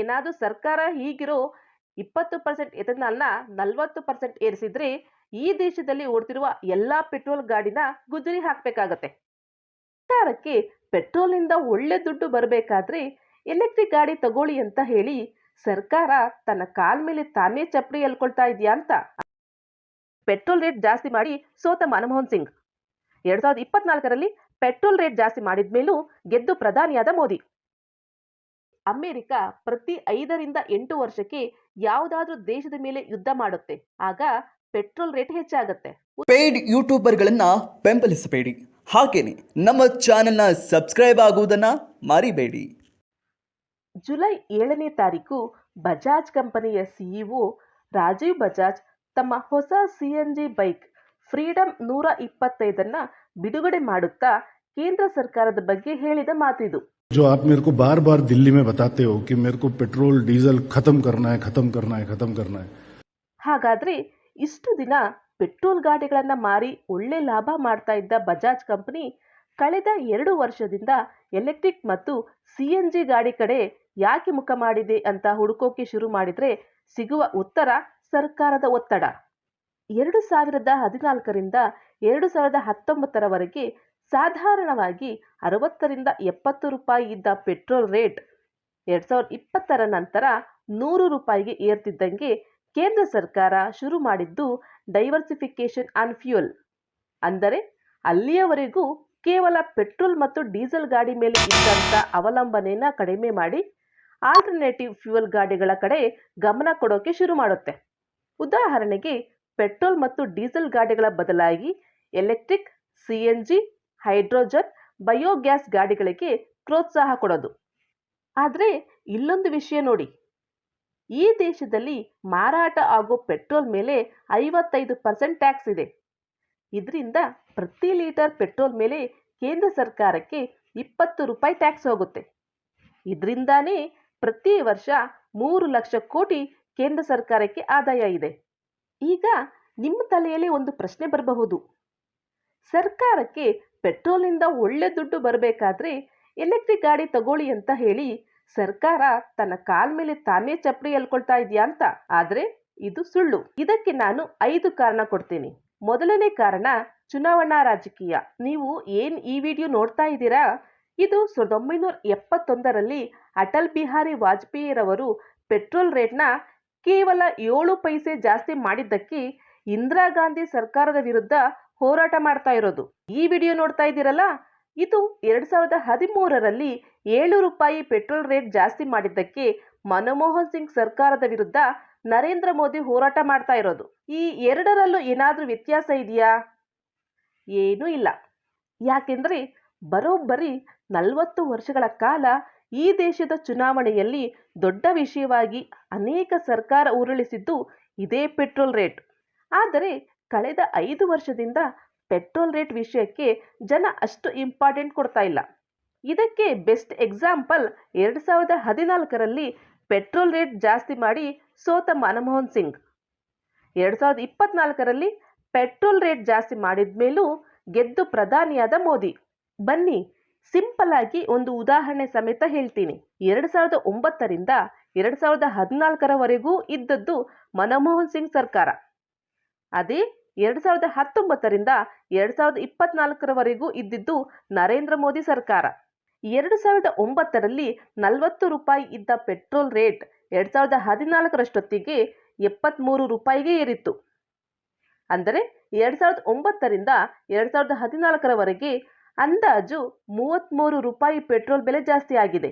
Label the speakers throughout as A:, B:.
A: ಏನಾದರೂ ಸರ್ಕಾರ ಈಗಿರೋ 20% ಎಥೆನಾಲ್ನ 40% ಏರಿಸಿದ್ರೆ ಈ ದೇಶದಲ್ಲಿ ಓಡ್ತಿರುವ ಎಲ್ಲಾ ಪೆಟ್ರೋಲ್ ಗಾಡಿನ ಗುಜರಿ ಹಾಕಬೇಕಾಗತ್ತೆ. ಸರ್ಕಾರಕ್ಕೆ ಪೆಟ್ರೋಲ್ನಿಂದ ಒಳ್ಳೆ ದುಡ್ಡು ಬರಬೇಕಾದ್ರೆ ಎಲೆಕ್ಟ್ರಿಕ್ ಗಾಡಿ ತಗೊಳ್ಳಿ ಅಂತ ಹೇಳಿ ಸರ್ಕಾರ ತನ್ನ ಕಾಲ್ ಮೇಲೆ ತಾನೇ ಚಪ್ಪಡಿ ಎಲ್ಕೊಳ್ತಾ ಇದೆಯಾ ಅಂತ. ಪೆಟ್ರೋಲ್ ರೇಟ್ ಜಾಸ್ತಿ ಮಾಡಿ ಸೋತ ಮನಮೋಹನ್ ಸಿಂಗ್. 2024ರಲ್ಲಿ ಪೆಟ್ರೋಲ್ ರೇಟ್ ಜಾಸ್ತಿ ಮಾಡಿದ್ಮೇಲೂ ಗೆದ್ದು ಪ್ರಧಾನಿಯಾದ ಮೋದಿ. ಅಮೆರಿಕ ಪ್ರತಿ 5ರಿಂದ 8 ವರ್ಷಕ್ಕೆ ಯಾವುದಾದ್ರೂ ದೇಶದ ಮೇಲೆ ಯುದ್ಧ ಮಾಡುತ್ತೆ, ಆಗ ಪೆಟ್ರೋಲ್ ರೇಟ್ ಹೆಚ್ಚಾಗತ್ತೆ.
B: ಪೇಯ್ಡ್ ಯೂಟ್ಯೂಬರ್ಗಳನ್ನ ಬೆಂಬಲಿಸಬೇಡಿ, ಹಾಗೇನೆ ನಮ್ಮ ಚಾನೆಲ್ನ ಸಬ್ಸ್ಕ್ರೈಬ್ ಆಗುವುದನ್ನ ಮರಿಬೇಡಿ.
A: ಜುಲೈ 7ನೇ ತಾರೀಕು ಬಜಾಜ್ ಕಂಪನಿಯ ಸಿಇಒ ರಾಜೀವ್ ಬಜಾಜ್ ತಮ್ಮ ಹೊಸ ಸಿಎನ್ಜಿ ಬೈಕ್ ಫ್ರೀಡಮ್ 125 ಬಿಡುಗಡೆ ಮಾಡುತ್ತಾ ಕೇಂದ್ರ ಸರ್ಕಾರದ ಬಗ್ಗೆ ಹೇಳಿದ ಮಾತಿದು.
C: जो आप मेरे को बार बार दिल्ली में बताते हो कि मेरे को पेट्रोल डीजल खत्म करना है, खत्म करना है, खत्म करना है.
A: ಹಾಗಾದ್ರೆ ಇಷ್ಟು ದಿನ ಪೆಟ್ರೋಲ್ ಗಾಡಿಗಳನ್ನ ಮಾರಿ ಒಳ್ಳೆ ಲಾಭ ಮಾಡ್ತಾ ಇದ್ದ ಬಜಾಜ್ ಕಂಪನಿ ಕಳೆದ 2 ವರ್ಷದಿಂದ ಎಲೆಕ್ಟ್ರಿಕ್ ಮತ್ತು ಸಿಎನ್ಜಿ ಗಾಡಿ ಕಡೆ ಯಾಕೆ ಮುಖ ಮಾಡಿದೆ ಅಂತ ಹುಡುಕೋಕೆ ಶುರು ಮಾಡಿದ್ರೆ ಸಿಗುವ ಉತ್ತರ ಸರ್ಕಾರದ ಒತ್ತಡ. 2014ರಿಂದ 2019ರವರೆಗೆ ಸಾಧಾರಣವಾಗಿ 60ರಿಂದ 70 ರೂಪಾಯಿ ಇದ್ದ ಪೆಟ್ರೋಲ್ ರೇಟ್ 2020ರ ನಂತರ 100 ರೂಪಾಯಿಗೆ ಏರ್ತಿದ್ದಂಗೆ ಕೇಂದ್ರ ಸರ್ಕಾರ ಶುರು ಮಾಡಿದ್ದು ಡೈವರ್ಸಿಫಿಕೇಶನ್ ಆನ್ ಫ್ಯೂಯಲ್. ಅಂದರೆ ಅಲ್ಲಿಯವರೆಗೂ ಕೇವಲ ಪೆಟ್ರೋಲ್ ಮತ್ತು ಡೀಸೆಲ್ ಗಾಡಿ ಮೇಲೆ ಇದ್ದಂಥ ಅವಲಂಬನೆಯನ್ನು ಕಡಿಮೆ ಮಾಡಿ ಆಲ್ಟರ್ನೇಟಿವ್ ಫ್ಯೂಯಲ್ ಗಾಡಿಗಳ ಕಡೆ ಗಮನ ಕೊಡೋಕೆ ಶುರು ಮಾಡುತ್ತೆ. ಉದಾಹರಣೆಗೆ ಪೆಟ್ರೋಲ್ ಮತ್ತು ಡೀಸೆಲ್ ಗಾಡಿಗಳ ಬದಲಾಗಿ ಎಲೆಕ್ಟ್ರಿಕ್, ಸಿಎನ್ಜಿ, ಹೈಡ್ರೋಜನ್, ಬಯೋಗ್ಯಾಸ್ ಗಾಡಿಗಳಿಗೆ ಪ್ರೋತ್ಸಾಹ ಕೊಡೋದು. ಆದರೆ ಇಲ್ಲೊಂದು ವಿಷಯ ನೋಡಿ, ಈ ದೇಶದಲ್ಲಿ ಮಾರಾಟ ಆಗೋ ಪೆಟ್ರೋಲ್ ಮೇಲೆ 55% ಟ್ಯಾಕ್ಸ್ ಇದೆ. ಇದರಿಂದ ಪ್ರತಿ ಲೀಟರ್ ಪೆಟ್ರೋಲ್ ಮೇಲೆ ಕೇಂದ್ರ ಸರ್ಕಾರಕ್ಕೆ 20 ರೂಪಾಯಿ ಟ್ಯಾಕ್ಸ್ ಹೋಗುತ್ತೆ. ಇದರಿಂದಾನೇ ಪ್ರತಿ ವರ್ಷ 3 ಲಕ್ಷ ಕೋಟಿ ಕೇಂದ್ರ ಸರ್ಕಾರಕ್ಕೆ ಆದಾಯ ಇದೆ. ಈಗ ನಿಮ್ಮ ತಲೆಯಲ್ಲಿ ಒಂದು ಪ್ರಶ್ನೆ ಬರಬಹುದು, ಸರ್ಕಾರಕ್ಕೆ ಪೆಟ್ರೋಲ್ನಿಂದ ಒಳ್ಳೆ ದುಡ್ಡು ಬರಬೇಕಾದ್ರೆ ಎಲೆಕ್ಟ್ರಿಕ್ ಗಾಡಿ ತಗೊಳ್ಳಿ ಅಂತ ಹೇಳಿ ಸರ್ಕಾರ ತನ್ನ ಕಾಲ್ ಮೇಲೆ ತಾನೇ ಚಪ್ಪಡಿ ಎಲ್ಕೊಳ್ತಾ ಇದೆಯಾ ಅಂತ. ಆದ್ರೆ ಇದು ಸುಳ್ಳು. ಇದಕ್ಕೆ ನಾನು 5 ಕಾರಣ ಕೊಡ್ತೀನಿ. ಮೊದಲನೇ ಕಾರಣ ಚುನಾವಣಾ ರಾಜಕೀಯ. ನೀವು ಏನ್ ಈ ವಿಡಿಯೋ ನೋಡ್ತಾ ಇದ್ದೀರಾ, ಇದು 1971ರಲ್ಲಿ ಅಟಲ್ ಬಿಹಾರಿ ವಾಜಪೇಯಿರವರು ಪೆಟ್ರೋಲ್ ರೇಟ್ನ ಕೇವಲ 7 ಪೈಸೆ ಜಾಸ್ತಿ ಮಾಡಿದ್ದಕ್ಕೆ ಇಂದಿರಾ ಗಾಂಧಿ ಸರ್ಕಾರದ ವಿರುದ್ಧ ಹೋರಾಟ ಮಾಡ್ತಾ ಇರೋದು. ಈ ವಿಡಿಯೋ ನೋಡ್ತಾ ಇದ್ದೀರಲ್ಲ, ಇದು 2013ರಲ್ಲಿ 7 ರೂಪಾಯಿ ಪೆಟ್ರೋಲ್ ರೇಟ್ ಜಾಸ್ತಿ ಮಾಡಿದ್ದಕ್ಕೆ ಮನಮೋಹನ್ ಸಿಂಗ್ ಸರ್ಕಾರದ ವಿರುದ್ಧ ನರೇಂದ್ರ ಮೋದಿ ಹೋರಾಟ ಮಾಡ್ತಾ ಇರೋದು. ಈ ಎರಡರಲ್ಲೂ ಏನಾದರೂ ವ್ಯತ್ಯಾಸ ಇದೆಯಾ? ಏನೂ ಇಲ್ಲ. ಯಾಕೆಂದ್ರೆ ಬರೋಬ್ಬರಿ 40 ವರ್ಷಗಳ ಕಾಲ ಈ ದೇಶದ ಚುನಾವಣೆಯಲ್ಲಿ ದೊಡ್ಡ ವಿಷಯವಾಗಿ ಅನೇಕ ಸರ್ಕಾರ ಉರುಳಿಸಿದ್ದು ಇದೇ ಪೆಟ್ರೋಲ್ ರೇಟ್. ಆದರೆ ಕಳೆದ 5 ವರ್ಷದಿಂದ ಪೆಟ್ರೋಲ್ ರೇಟ್ ವಿಷಯಕ್ಕೆ ಜನ ಅಷ್ಟು ಇಂಪಾರ್ಟೆಂಟ್ ಕೊಡ್ತಾ ಇಲ್ಲ. ಇದಕ್ಕೆ ಬೆಸ್ಟ್ ಎಕ್ಸಾಂಪಲ್ 2014ರಲ್ಲಿ ಪೆಟ್ರೋಲ್ ರೇಟ್ ಜಾಸ್ತಿ ಮಾಡಿ ಸೋತ ಮನಮೋಹನ್ ಸಿಂಗ್. 2024ರಲ್ಲಿ ಪೆಟ್ರೋಲ್ ರೇಟ್ ಜಾಸ್ತಿ ಮಾಡಿದ್ಮೇಲೂ ಗೆದ್ದು ಪ್ರಧಾನಿಯಾದ ಮೋದಿ. ಬನ್ನಿ ಸಿಂಪಲ್ ಆಗಿ ಒಂದು ಉದಾಹರಣೆ ಸಮೇತ ಹೇಳ್ತೀನಿ. 2009ರಿಂದ 2014ರವರೆಗೂ ಇದ್ದದ್ದು ಮನಮೋಹನ್ ಸಿಂಗ್ ಸರ್ಕಾರ. ಅದೇ 2019ರಿಂದ 2024ರವರೆಗೂ ಇದ್ದಿದ್ದು ನರೇಂದ್ರ ಮೋದಿ ಸರ್ಕಾರ. 2009ರಲ್ಲಿ 40 ರೂಪಾಯಿ ಇದ್ದ ಪೆಟ್ರೋಲ್ ರೇಟ್ 2014ರಷ್ಟೊತ್ತಿಗೆ 73 ರೂಪಾಯಿಗೆ ಏರಿತ್ತು. ಅಂದರೆ 2009ರಿಂದ 2014ರವರೆಗೆ ಅಂದಾಜು 33 ರೂಪಾಯಿ ಪೆಟ್ರೋಲ್ ಬೆಲೆ ಜಾಸ್ತಿ ಆಗಿದೆ.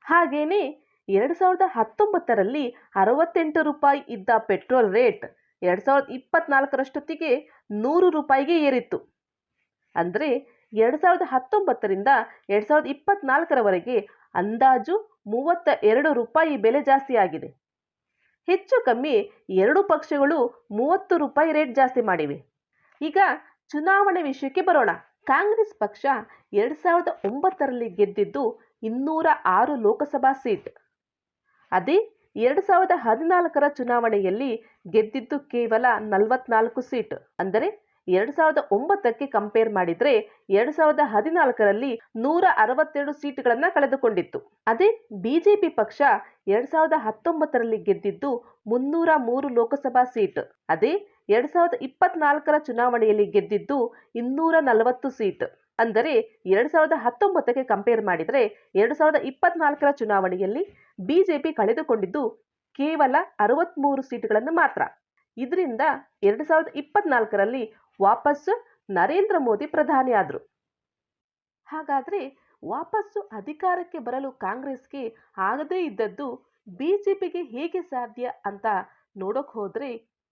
A: ಹಾಗೇನೆ 2019ರಲ್ಲಿ 68 ರೂಪಾಯಿ ಇದ್ದ ಪೆಟ್ರೋಲ್ ರೇಟ್ 2024ರಷ್ಟೊತ್ತಿಗೆ 100 ರೂಪಾಯಿಗೆ ಏರಿತ್ತು. ಅಂದರೆ 2019ರಿಂದ 2024ರವರೆಗೆ ಅಂದಾಜು 32 ರೂಪಾಯಿ ಬೆಲೆ ಜಾಸ್ತಿ ಆಗಿದೆ. ಹೆಚ್ಚು ಕಮ್ಮಿ 2 ಪಕ್ಷಗಳು 30 ರೂಪಾಯಿ ರೇಟ್ ಜಾಸ್ತಿ ಮಾಡಿವೆ. ಈಗ ಚುನಾವಣೆ ವಿಷಯಕ್ಕೆ ಬರೋಣ. ಕಾಂಗ್ರೆಸ್ ಪಕ್ಷ 2009ರಲ್ಲಿ ಗೆದ್ದಿದ್ದು 206 ಲೋಕಸಭಾ ಸೀಟ್. ಅದೇ 2014ರ ಚುನಾವಣೆಯಲ್ಲಿ ಗೆದ್ದಿದ್ದು ಕೇವಲ 44 ಸೀಟ್. ಅಂದರೆ 2009ಕ್ಕೆ ಕಂಪೇರ್ ಮಾಡಿದ್ರೆ 2014ರಲ್ಲಿ 162 ಸೀಟ್ಗಳನ್ನ ಕಳೆದುಕೊಂಡಿತ್ತು. ಅದೇ ಬಿಜೆಪಿ ಪಕ್ಷ 2019ರಲ್ಲಿ ಗೆದ್ದಿದ್ದು 303 ಲೋಕಸಭಾ ಸೀಟ್. ಅದೇ 2024ರ ಚುನಾವಣೆಯಲ್ಲಿ ಗೆದ್ದಿದ್ದು 240 ಸೀಟ್. ಅಂದರೆ 2019ಕ್ಕೆ ಕಂಪೇರ್ ಮಾಡಿದರೆ 2024ರ ಚುನಾವಣೆಯಲ್ಲಿ ಬಿಜೆಪಿ ಕಳೆದುಕೊಂಡಿದ್ದು ಕೇವಲ 63 ಸೀಟ್ಗಳನ್ನು ಮಾತ್ರ. ಇದರಿಂದ 2024ರಲ್ಲಿ ವಾಪಸ್ಸು ನರೇಂದ್ರ ಮೋದಿ ಪ್ರಧಾನಿ ಆದರು. ಹಾಗಾದ್ರೆ ವಾಪಸ್ಸು ಅಧಿಕಾರಕ್ಕೆ ಬರಲು ಕಾಂಗ್ರೆಸ್ಗೆ ಆಗದೇ ಇದ್ದದ್ದು ಬಿಜೆಪಿಗೆ ಹೇಗೆ ಸಾಧ್ಯ ಅಂತ ನೋಡೋಕೆ ಹೋದ್ರೆ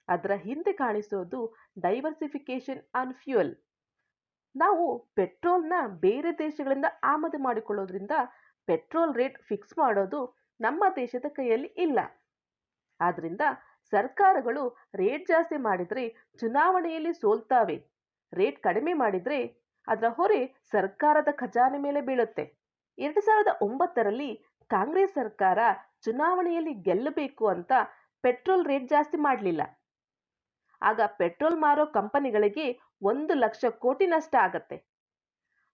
A: ಅದರ ಹಿಂದೆ ಕಾಣಿಸೋದು ಡೈವರ್ಸಿಫಿಕೇಶನ್ ಆನ್ ಫ್ಯೂಯಲ್. ನಾವು ಪೆಟ್ರೋಲ್ನ ಬೇರೆ ದೇಶಗಳಿಂದ ಆಮದು ಮಾಡಿಕೊಳ್ಳೋದ್ರಿಂದ ಪೆಟ್ರೋಲ್ ರೇಟ್ ಫಿಕ್ಸ್ ಮಾಡೋದು ನಮ್ಮ ದೇಶದ ಕೈಯಲ್ಲಿ ಇಲ್ಲ. ಆದ್ರಿಂದ ಸರ್ಕಾರಗಳು ರೇಟ್ ಜಾಸ್ತಿ ಮಾಡಿದ್ರೆ ಚುನಾವಣೆಯಲ್ಲಿ ಸೋಲ್ತಾವೆ, ರೇಟ್ ಕಡಿಮೆ ಮಾಡಿದ್ರೆ ಅದರ ಹೊರೆ ಸರ್ಕಾರದ ಖಜಾನೆ ಮೇಲೆ ಬೀಳುತ್ತೆ. 2009ರಲ್ಲಿ ಕಾಂಗ್ರೆಸ್ ಸರ್ಕಾರ ಚುನಾವಣೆಯಲ್ಲಿ ಗೆಲ್ಲಬೇಕು ಅಂತ ಪೆಟ್ರೋಲ್ ರೇಟ್ ಜಾಸ್ತಿ ಮಾಡಲಿಲ್ಲ. ಆಗ ಪೆಟ್ರೋಲ್ ಮಾರೋ ಕಂಪನಿಗಳಿಗೆ 1 ಲಕ್ಷ ಕೋಟಿ ನಷ್ಟ ಆಗತ್ತೆ.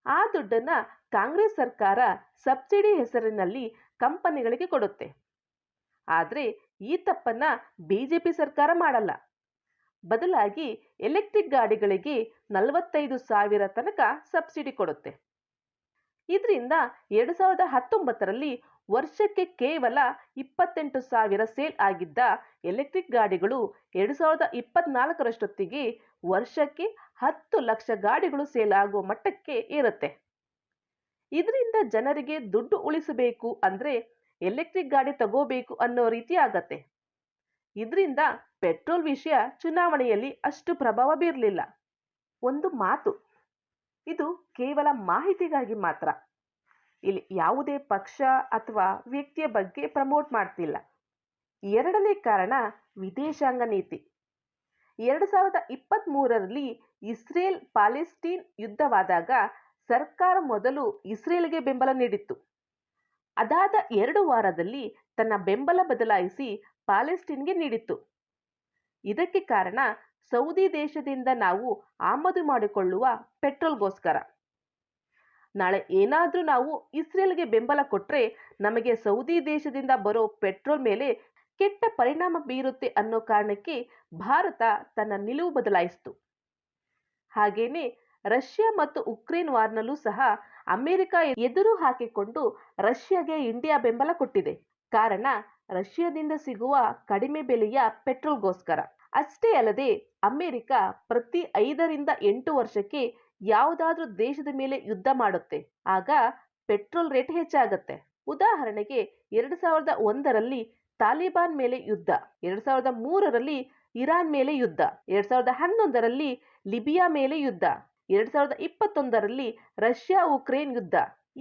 A: ಆ ದುಡ್ಡನ್ನ ಕಾಂಗ್ರೆಸ್ ಸರ್ಕಾರ ಸಬ್ಸಿಡಿ ಹೆಸರಿನಲ್ಲಿ ಕಂಪನಿಗಳಿಗೆ ಕೊಡುತ್ತೆ. ಆದ್ರೆ ಈ ತಪ್ಪನ್ನ ಬಿಜೆಪಿ ಸರ್ಕಾರ ಮಾಡಲ್ಲ. ಬದಲಾಗಿ ಎಲೆಕ್ಟ್ರಿಕ್ ಗಾಡಿಗಳಿಗೆ 45,000 ತನಕ ಸಬ್ಸಿಡಿ ಕೊಡುತ್ತೆ. ಇದರಿಂದ 2019ರಲ್ಲಿ ವರ್ಷಕ್ಕೆ ಕೇವಲ 28,000 ಸೇಲ್ ಆಗಿದ್ದ ಎಲೆಕ್ಟ್ರಿಕ್ ಗಾಡಿಗಳು 2024ರಷ್ಟೊತ್ತಿಗೆ ವರ್ಷಕ್ಕೆ 10 ಲಕ್ಷ ಗಾಡಿಗಳು ಸೇಲ್ ಆಗುವ ಮಟ್ಟಕ್ಕೆ ಏರುತ್ತೆ. ಇದರಿಂದ ಜನರಿಗೆ ದುಡ್ಡು ಉಳಿಸಬೇಕು ಅಂದ್ರೆ ಎಲೆಕ್ಟ್ರಿಕ್ ಗಾಡಿ ತಗೋಬೇಕು ಅನ್ನೋ ರೀತಿ ಆಗತ್ತೆ. ಇದರಿಂದ ಪೆಟ್ರೋಲ್ ವಿಷಯ ಚುನಾವಣೆಯಲ್ಲಿ ಅಷ್ಟು ಪ್ರಭಾವ ಬೀರಲಿಲ್ಲ. ಒಂದು ಮಾತು, ಇದು ಕೇವಲ ಮಾಹಿತಿಗಾಗಿ ಮಾತ್ರ. ಇಲ್ಲಿ ಯಾವುದೇ ಪಕ್ಷ ಅಥವಾ ವ್ಯಕ್ತಿಯ ಬಗ್ಗೆ ಪ್ರಮೋಟ್ ಮಾಡ್ತಿಲ್ಲ. ಎರಡನೇ ಕಾರಣ ವಿದೇಶಾಂಗ ನೀತಿ. 2023ರಲ್ಲಿ ಇಸ್ರೇಲ್ ಪ್ಯಾಲೆಸ್ಟೈನ್ ಯುದ್ಧವಾದಾಗ ಸರ್ಕಾರ ಮೊದಲು ಇಸ್ರೇಲ್ಗೆ ಬೆಂಬಲ ನೀಡಿತ್ತು. ಅದಾದ 2 ವಾರದಲ್ಲಿ ತನ್ನ ಬೆಂಬಲ ಬದಲಾಯಿಸಿ ಪ್ಯಾಲೆಸ್ಟೈನ್ಗೆ ನೀಡಿತ್ತು. ಇದಕ್ಕೆ ಕಾರಣ ಸೌದಿ ದೇಶದಿಂದ ನಾವು ಆಮದು ಮಾಡಿಕೊಳ್ಳುವ ಪೆಟ್ರೋಲ್ಗೋಸ್ಕರ. ನಾಳೆ ಏನಾದ್ರೂ ನಾವು ಇಸ್ರೇಲ್ಗೆ ಬೆಂಬಲ ಕೊಟ್ರೆ ನಮಗೆ ಸೌದಿ ದೇಶದಿಂದ ಬರೋ ಪೆಟ್ರೋಲ್ ಮೇಲೆ ಕೆಟ್ಟ ಪರಿಣಾಮ ಬೀರುತ್ತೆ ಅನ್ನೋ ಕಾರಣಕ್ಕೆ ಭಾರತ ತನ್ನ ನಿಲುವು ಬದಲಾಯಿಸಿತು. ಹಾಗೇನೆ ರಷ್ಯಾ ಮತ್ತು ಉಕ್ರೇನ್ ವಾರ್ನಲ್ಲೂ ಸಹ ಅಮೆರಿಕ ಎದುರು ಹಾಕಿಕೊಂಡು ರಷ್ಯಾಗೆ ಇಂಡಿಯಾ ಬೆಂಬಲ ಕೊಟ್ಟಿದೆ. ಕಾರಣ ರಷ್ಯಾದಿಂದ ಸಿಗುವ ಕಡಿಮೆ ಬೆಲೆಯ ಪೆಟ್ರೋಲ್ಗೋಸ್ಕರ. ಅಷ್ಟೇ ಅಲ್ಲದೆ ಅಮೆರಿಕ ಪ್ರತಿ 5ರಿಂದ 8 ವರ್ಷಕ್ಕೆ ಯಾವುದಾದ್ರೂ ದೇಶದ ಮೇಲೆ ಯುದ್ಧ ಮಾಡುತ್ತೆ. ಆಗ ಪೆಟ್ರೋಲ್ ರೇಟ್ ಹೆಚ್ಚಾಗತ್ತೆ. ಉದಾಹರಣೆಗೆ 2001ರಲ್ಲಿ ತಾಲಿಬಾನ್ ಮೇಲೆ ಯುದ್ಧ, 2003ರಲ್ಲಿ ಇರಾನ್ ಮೇಲೆ ಯುದ್ಧ, 2011ರಲ್ಲಿ ಲಿಬಿಯಾ ಮೇಲೆ ಯುದ್ಧ, 2021ರಲ್ಲಿ ರಷ್ಯಾ ಉಕ್ರೇನ್ ಯುದ್ಧ.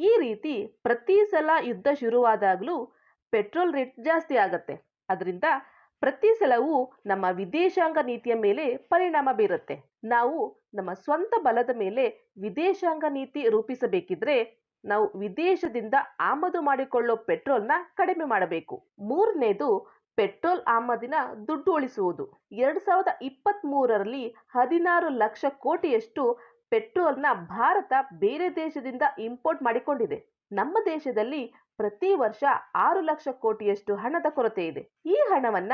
A: ಈ ರೀತಿ ಪ್ರತಿ ಸಲ ಯುದ್ಧ ಶುರುವಾದಾಗಲೂ ಪೆಟ್ರೋಲ್ ರೇಟ್ ಜಾಸ್ತಿ ಆಗತ್ತೆ. ಅದರಿಂದ ಪ್ರತಿ ಸಲವೂ ನಮ್ಮ ವಿದೇಶಾಂಗ ನೀತಿಯ ಮೇಲೆ ಪರಿಣಾಮ ಬೀರುತ್ತೆ. ನಾವು ನಮ್ಮ ಸ್ವಂತ ಬಲದ ಮೇಲೆ ವಿದೇಶಾಂಗ ನೀತಿ ರೂಪಿಸಬೇಕಿದ್ರೆ ನಾವು ವಿದೇಶದಿಂದ ಆಮದು ಮಾಡಿಕೊಳ್ಳೋ ಪೆಟ್ರೋಲ್ನ ಕಡಿಮೆ ಮಾಡಬೇಕು. ಮೂರನೇದು ಪೆಟ್ರೋಲ್ ಆಮದಿನ ದುಡ್ಡು ಉಳಿಸುವುದು. 2023ರಲ್ಲಿ 16 ಲಕ್ಷ ಕೋಟಿಯಷ್ಟು ಪೆಟ್ರೋಲ್ನ ಭಾರತ ಬೇರೆ ದೇಶದಿಂದ ಇಂಪೋರ್ಟ್ ಮಾಡಿಕೊಂಡಿದೆ. ನಮ್ಮ ದೇಶದಲ್ಲಿ ಪ್ರತಿ ವರ್ಷ 6 ಲಕ್ಷ ಕೋಟಿಯಷ್ಟು ಹಣದ ಕೊರತೆ ಇದೆ. ಈ ಹಣವನ್ನ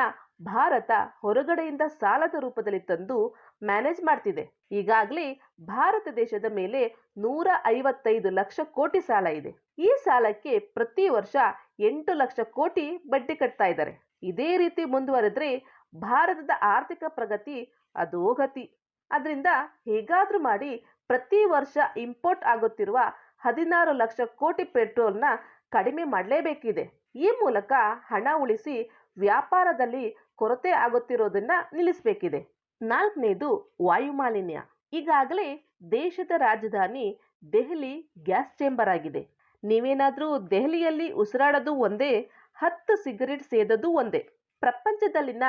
A: ಭಾರತ ಹೊರಗಡೆಯಿಂದ ಸಾಲದ ರೂಪದಲ್ಲಿ ತಂದು ಮ್ಯಾನೇಜ್ ಮಾಡ್ತಿದೆ. ಈಗಾಗಲೇ ಭಾರತ ದೇಶದ ಮೇಲೆ 155 ಲಕ್ಷ ಕೋಟಿ ಸಾಲ ಇದೆ. ಈ ಸಾಲಕ್ಕೆ ಪ್ರತಿ ವರ್ಷ 8 ಲಕ್ಷ ಕೋಟಿ ಬಡ್ಡಿ ಕಟ್ತಾ ಇದ್ದಾರೆ. ಇದೇ ರೀತಿ ಮುಂದುವರೆದ್ರೆ ಭಾರತದ ಆರ್ಥಿಕ ಪ್ರಗತಿ ಅಧೋಗತಿ. ಅದರಿಂದ ಹೇಗಾದ್ರೂ ಮಾಡಿ ಪ್ರತಿ ವರ್ಷ ಇಂಪೋರ್ಟ್ ಆಗುತ್ತಿರುವ 16 ಲಕ್ಷ ಕೋಟಿ ಪೆಟ್ರೋಲ್ನ ಕಡಿಮೆ ಮಾಡಲೇಬೇಕಿದೆ. ಈ ಮೂಲಕ ಹಣ ಉಳಿಸಿ ವ್ಯಾಪಾರದಲ್ಲಿ ಕೊರತೆ ಆಗುತ್ತಿರೋದನ್ನ ನಿಲ್ಲಿಸಬೇಕಿದೆ. 4ನೇದು ವಾಯುಮಾಲಿನ್ಯ. ಈಗಾಗಲೇ ದೇಶದ ರಾಜಧಾನಿ ದೆಹಲಿ ಗ್ಯಾಸ್ ಚೇಂಬರ್ ಆಗಿದೆ. ನೀವೇನಾದ್ರೂ ದೆಹಲಿಯಲ್ಲಿ ಉಸಿರಾಡೋದು ಒಂದೇ, 10 ಸಿಗರೇಟ್ ಸೇದೋದು ಒಂದೇ. ಪ್ರಪಂಚದಲ್ಲಿನ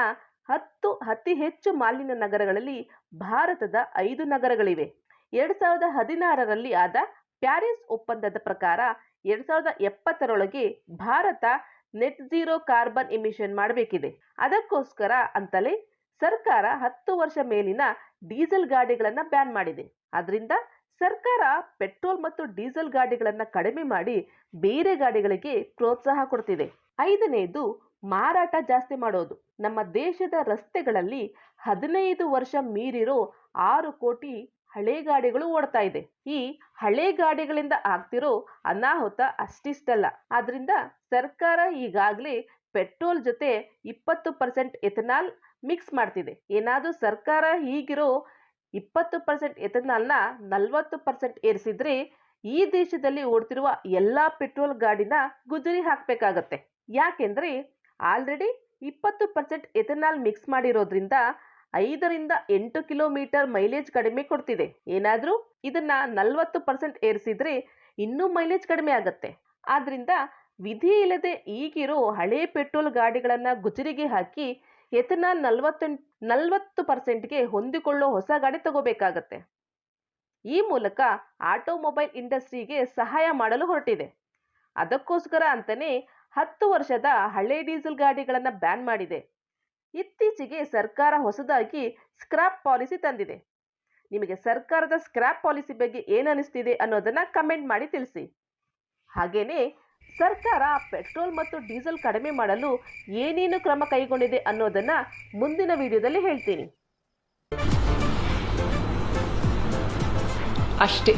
A: 10 ಅತಿ ಹೆಚ್ಚು ಮಾಲಿನ್ಯ ನಗರಗಳಲ್ಲಿ ಭಾರತದ 5 ನಗರಗಳಿವೆ. 2016ರಲ್ಲಿ ಆದ ಪ್ಯಾರಿಸ್ ಒಪ್ಪಂದದ ಪ್ರಕಾರ 2070ರೊಳಗೆ Bharat net zero carbon emission ಮಾಡಬೇಕಿದೆ. ಅದಕ್ಕೋಸ್ಕರ ಅಂತಲೇ ಸರ್ಕಾರ 10 ವರ್ಷ ಮೇಲಿನ ಡೀಸೆಲ್ ಗಾಡಿಗಳನ್ನು ಬ್ಯಾನ್ ಮಾಡಿದೆ. ಅದರಿಂದ ಸರ್ಕಾರ ಪೆಟ್ರೋಲ್ ಮತ್ತು ಡೀಸೆಲ್ ಗಾಡಿಗಳನ್ನು ಕಡಿಮೆ ಮಾಡಿ ಬೇರೆ ಗಾಡಿಗಳಿಗೆ ಪ್ರೋತ್ಸಾಹ ಕೊಡ್ತಿದೆ. 5ನೇದು ಮಾರಾಟ ಜಾಸ್ತಿ ಮಾಡೋದು. ನಮ್ಮ ದೇಶದ ರಸ್ತೆಗಳಲ್ಲಿ 15 ವರ್ಷ ಮೀರಿರೋ 6 ಕೋಟಿ ಹಳೆ ಗಾಡಿಗಳು ಓಡ್ತಾ ಇದೆ. ಈ ಹಳೆ ಗಾಡಿಗಳಿಂದ ಆಗ್ತಿರೋ ಅನಾಹುತ ಅಷ್ಟಿಷ್ಟಲ್ಲ. ಆದ್ರಿಂದ ಸರ್ಕಾರ ಈಗಾಗಲೇ ಪೆಟ್ರೋಲ್ ಜೊತೆ 20% ಎಥೆನಾಲ್ ಮಿಕ್ಸ್ ಮಾಡ್ತಿದೆ. ಏನಾದರೂ ಸರ್ಕಾರ ಈಗಿರೋ 20% ಎಥೆನಾಲ್ನ 40% ಏರಿಸಿದ್ರೆ ಈ ದೇಶದಲ್ಲಿ ಓಡ್ತಿರುವ ಎಲ್ಲಾ ಪೆಟ್ರೋಲ್ ಗಾಡಿನ ಗುಜರಿ ಹಾಕಬೇಕಾಗತ್ತೆ. ಯಾಕೆಂದ್ರೆ ಆಲ್ರೆಡಿ 20% ಎಥೆನಾಲ್ ಮಿಕ್ಸ್ ಮಾಡಿರೋದ್ರಿಂದ 5 ರಿಂದ 8 ಕಿಲೋಮೀಟರ್ ಮೈಲೇಜ್ ಕಡಿಮೆ ಕೊಡ್ತಿದೆ. ಏನಾದರೂ ಇದನ್ನ 40% ಏರಿಸಿದ್ರೆ ಇನ್ನೂ ಮೈಲೇಜ್ ಕಡಿಮೆ ಆಗತ್ತೆ. ಆದ್ರಿಂದ ವಿಧಿ ಇಲ್ಲದೆ ಈಗಿರೋ ಹಳೆ ಪೆಟ್ರೋಲ್ ಗಾಡಿಗಳನ್ನ ಗುಜರಿಗೆ ಹಾಕಿ ಎಥೆನಾಲ್ 40%ಗೆ ಹೊಂದಿಕೊಳ್ಳೋ ಹೊಸ ಗಾಡಿ ತಗೋಬೇಕಾಗತ್ತೆ. ಈ ಮೂಲಕ ಆಟೋಮೊಬೈಲ್ ಇಂಡಸ್ಟ್ರಿಗೆ ಸಹಾಯ ಮಾಡಲು ಹೊರಟಿದೆ. ಅದಕ್ಕೋಸ್ಕರ ಅಂತಾನೆ 10 ವರ್ಷದ ಹಳೆ ಡೀಸೆಲ್ ಗಾಡಿಗಳನ್ನು ಬ್ಯಾನ್ ಮಾಡಿದೆ. ಇತ್ತೀಚೆಗೆ ಸರ್ಕಾರ ಹೊಸದಾಗಿ ಸ್ಕ್ರಾಪ್ ಪಾಲಿಸಿ ತಂದಿದೆ. ನಿಮಗೆ ಸರ್ಕಾರದ ಸ್ಕ್ರಾಪ್ ಪಾಲಿಸಿ ಬಗ್ಗೆ ಏನನಿಸ್ತಿದೆ ಅನ್ನೋದನ್ನ ಕಮೆಂಟ್ ಮಾಡಿ ತಿಳಿಸಿ. ಹಾಗೇನೆ ಸರ್ಕಾರ ಪೆಟ್ರೋಲ್ ಮತ್ತು ಡೀಸೆಲ್ ಕಡಿಮೆ ಮಾಡಲು ಏನೇನು ಕ್ರಮ ಕೈಗೊಂಡಿದೆ ಅನ್ನೋದನ್ನ ಮುಂದಿನ ವಿಡಿಯೋದಲ್ಲಿ ಹೇಳ್ತೀನಿ.
D: ಅಷ್ಟೇ.